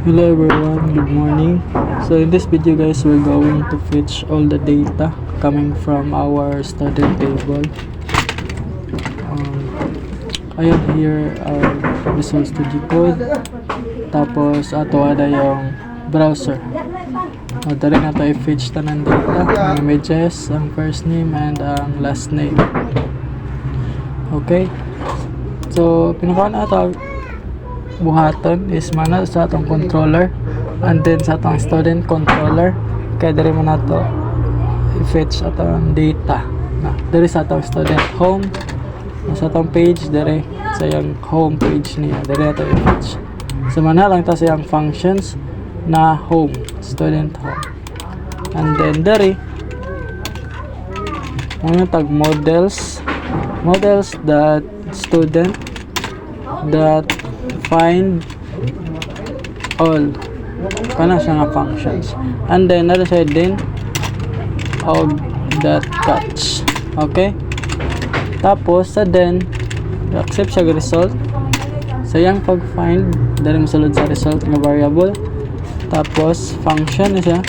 Hello everyone, good morning. So in this video guys, we're going to fetch all the data coming from our student table. I have here our Visual Studio Code. Tapos ato ada yung browser. Dali na to i-fetch tanan data, ang images, ang first name and ang last name. Okay. So pinaka na ito buhaton is mana sa atong controller and then sa atong student controller kaya diri mo na to i-fetch atong data na diri sa atong student home sa atong page diri sa yung home page niya diri ato i-fetch so mana lang ta sa yung functions na home student home and then diri mga tag models that student that find all kana siya nga functions and then nara siya din of that catch. Okay, tapos sa then accept siya result sa yang pag find dali mosulod sa result nga variable tapos function na siya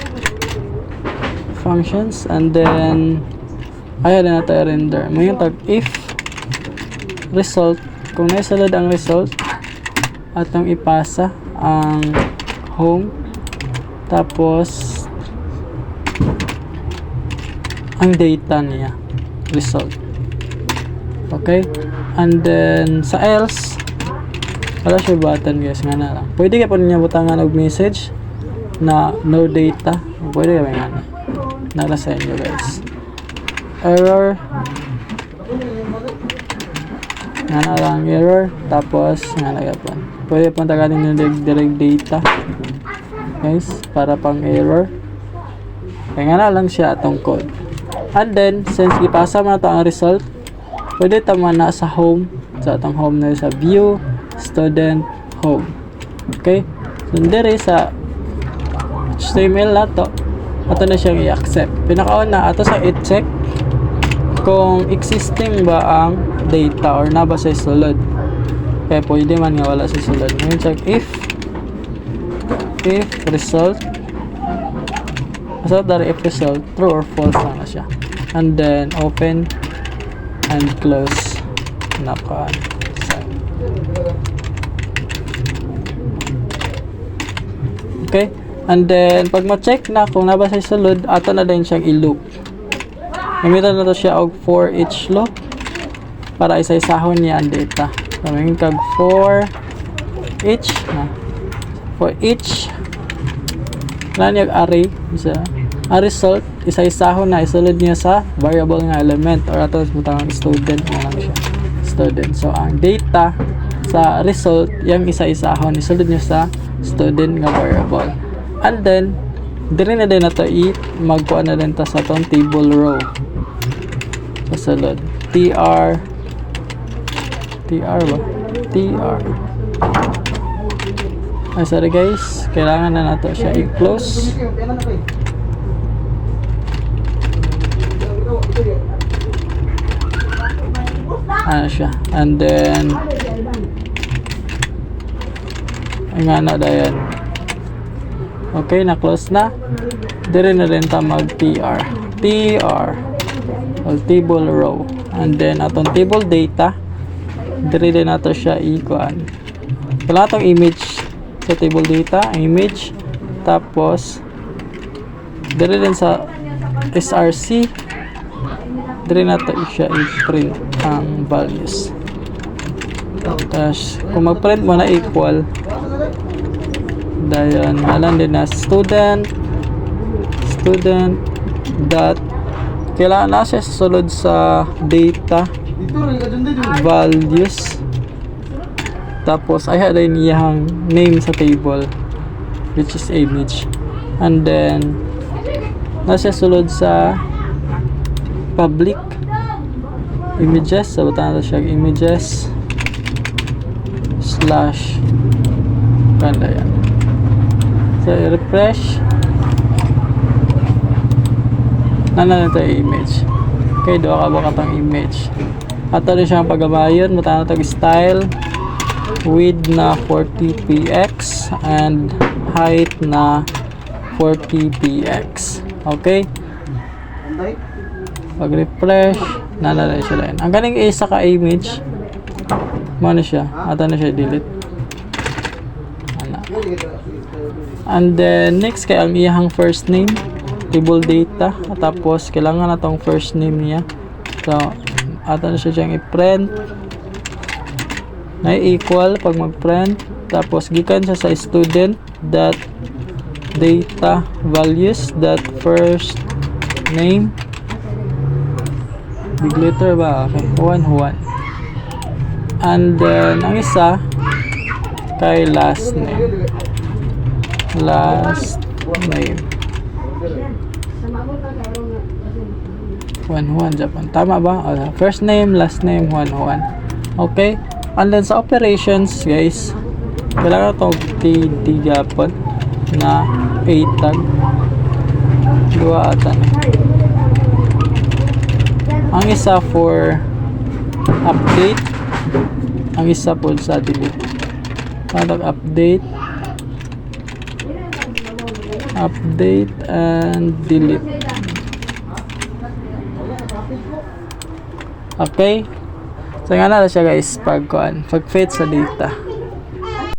functions and then ayaw na natin render mo yung tag if result kung naisulod ang result atong ipasa ang home tapos ang data niya result. Okay, and then sa else wala siya button guys nga na lang pwede ka po niya butangan og message na no data pwede ka nga na nara sa inyo guys error nga na lang error tapos nga nagapon pwede pang tagalin yung direct data guys para pang error kaya nga na lang siya atong code and then since ipasa mo na ito ang result pwede tama na sa home sa atong home na sa view student home. Okay, so dire sa HTML na to ato na siyang i-accept pinakauna ato sa i-check kung existing ba ang data or na ba sa sulod kaya pwede man nga wala sa sulod ngayon check if result so dari if result true or false na siya and then open and close na pa okay and then pag ma-check na kung na ba sa sulod ato na din siyang i-loop gamitan na to siya og for each loop para isa-isahon niya ang data. Kaming kag for each na niya array isa ang result isa-isahon na isulod niya sa variable nga element or ato butang student na lang siya student. So ang data sa result yang isa-isahon isulod niya sa student nga variable. And then dire na din nato magkuha na din ta sa tong table row kasulod tr ay sorry guys kailangan na nato siya i-close ano siya and then ay nga na dayan okay na close na dire na rin ta mag tr or table row and then atong table data dire din nato siya ikuan wala atong image sa table data image tapos dire din sa src dire nato siya i-print ang values tapos kung mag-print mo na equal dayon malan din na student dot kailangan na siya susunod sa data values tapos ay haday niyang name sa table which is image and then na siya sulod sa public images so buta na siya images slash kanda yan so refresh na ito image okay doon ka ba katang image ato rin siyang pagabayon matang tag style width na 40px and height na 40px. Okay? Pag refresh, nanalay siya rin. Ang galing isa ka image, ano siya? Ata na siya delete. And then next kay ang iyang first name, table data, tapos kailangan na tong first name niya. So ata na siya siyang i-print na equal pag mag-print, tapos gikan siya sa student dot data values dot first name, big letter ba? Okay, Juan. And then ang isa kay last name Juan Japan, tama ba? First name, last name, Juan. Okay, and then sa operations guys, kailangan itong Japan na 8 tag dua ata na. Ang isa for update, ang isa po sa delete. Update and delete. Okay, so nga na siya guys pag fit sa data.